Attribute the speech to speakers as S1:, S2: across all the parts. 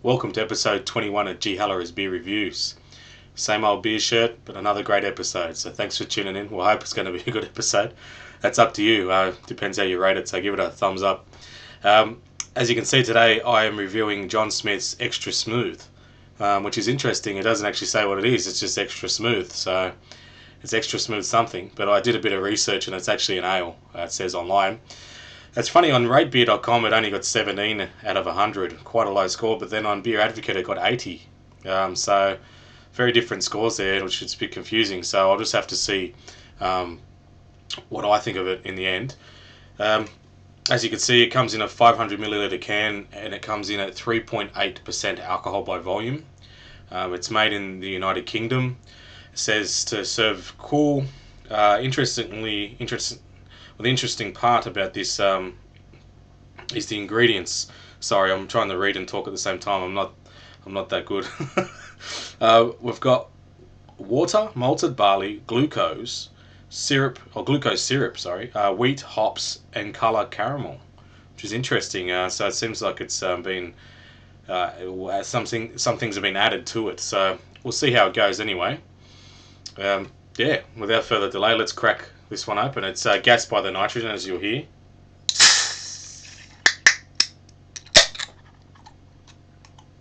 S1: Welcome to episode 21 of G. Haller's Beer Reviews. Same old beer shirt, but another great episode. So thanks for tuning in. Well, I hope it's going to be a good episode. That's up to you. Depends how you rate it, so give it a thumbs up. As you can see today, I am reviewing John Smith's Extra Smooth, which is interesting. It doesn't actually say what it is. It's just extra smooth. So it's extra smooth something. But I did a bit of research, and it's actually an ale. It says online. It's funny, on ratebeer.com it only got 17 out of 100, quite a low score, but then on Beer Advocate it got 80. So very different scores there, which is a bit confusing. So I'll just have to see what I think of it in the end. As you can see, it comes in a 500 milliliter can, and it comes in at 3.8% alcohol by volume. It's made in the United Kingdom. It says to serve cool. The interesting part about this is the ingredients. Sorry, I'm trying to read and talk at the same time. I'm not that good. We've got water, malted barley, glucose syrup, wheat, hops, and color caramel, which is interesting. So it seems like it's been some things have been added to it. So we'll see how it goes anyway. Yeah, without further delay, let's crack this one open. It's gassed by the nitrogen, as you'll hear.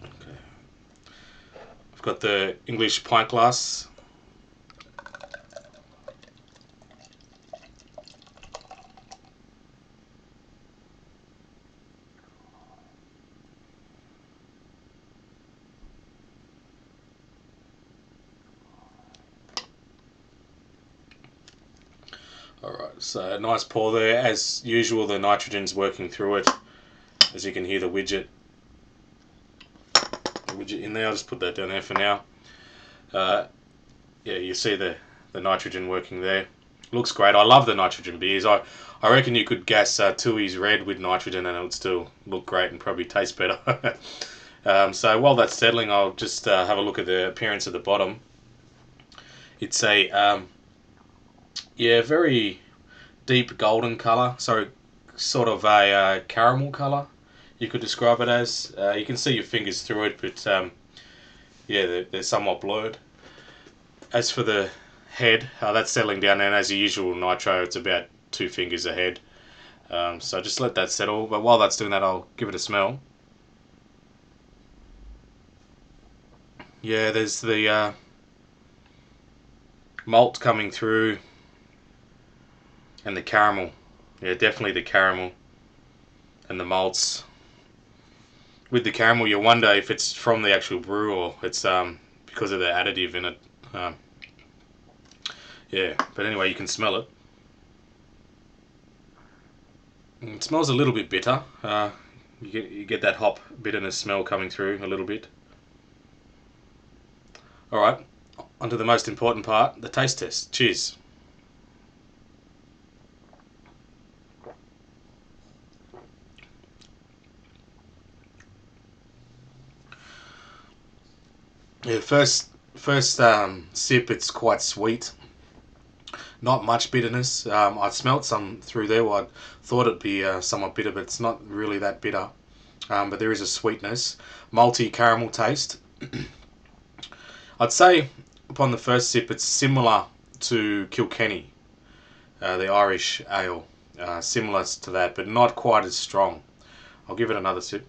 S1: Okay. I've got the English pint glass. Alright, so nice pour there. As usual, the nitrogen's working through it. As you can hear the widget in there. I'll just put that down there for now. Yeah, you see the nitrogen working there. Looks great. I love the nitrogen beers. I reckon you could gas Tooheys Red with nitrogen and it would still look great and probably taste better. So while that's settling, I'll just have a look at the appearance at the bottom. It's a very deep golden colour. So sort of a caramel colour, you could describe it as. You can see your fingers through it, but yeah, they're somewhat blurred. As for the head, that's settling down, and as usual nitro, it's about 2 fingers ahead. So just let that settle. But while that's doing that, I'll give it a smell. Yeah, there's the malt coming through, and the caramel. Yeah, definitely the caramel and the malts. With the caramel, you wonder if it's from the actual brew or it's because of the additive in it. Yeah, but anyway, you can smell it. It smells a little bit bitter. You get that hop bitterness smell coming through a little bit. Alright, on to the most important part, the taste test. Cheers. Yeah, first sip, it's quite sweet. Not much bitterness. I smelt some through there. Well, I thought it'd be somewhat bitter, but it's not really that bitter. But there is a sweetness. Malty caramel taste. I'd say upon the first sip, it's similar to Kilkenny, the Irish ale. Similar to that, but not quite as strong. I'll give it another sip.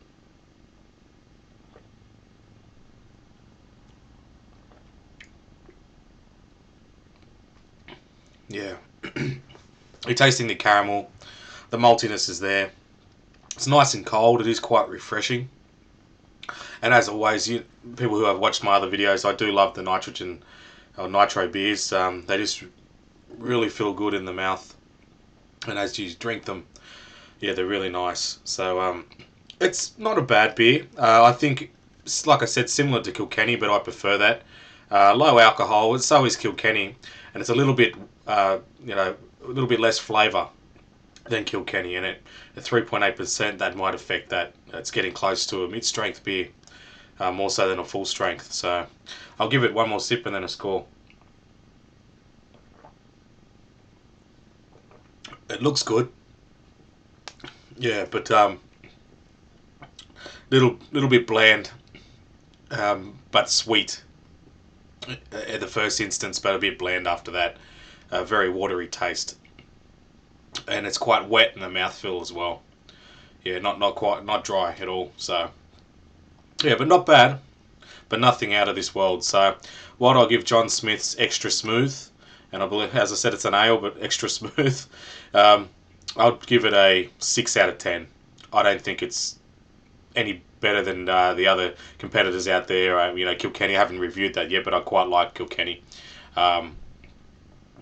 S1: Yeah. You're tasting the caramel. The maltiness is there. It's nice and cold. It is quite refreshing. And as always, people who have watched my other videos, I do love the nitrogen or nitro beers. They just really feel good in the mouth. And as you drink them, yeah, they're really nice. So it's not a bad beer. I think, like I said, similar to Kilkenny, but I prefer that. Low alcohol. So is Kilkenny, and it's a little bit, a little bit less flavour than Kilkenny in it. At 3.8%, that might affect that. It's getting close to a mid-strength beer, more so than a full strength. So I'll give it one more sip and then a score. It looks good. Yeah, but little bit bland. but sweet at the first instance, but a bit bland after that. A very watery taste, and it's quite wet in the mouthfeel as well. Yeah, not dry at all. So yeah, but not bad, but nothing out of this world. So what I'll give John Smith's Extra Smooth, and I believe, as I said, it's an ale, but extra smooth. Um, I'll give it a 6 out of 10. I don't think it's any better than the other competitors out there. Kilkenny, I haven't reviewed that yet, but I quite like Kilkenny. Um,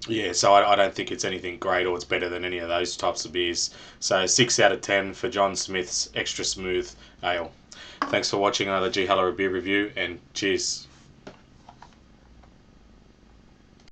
S1: yeah, so I don't think it's anything great or it's better than any of those types of beers. So 6 out of 10 for John Smith's Extra Smooth Ale. Thanks for watching another G Heller Beer review, and cheers.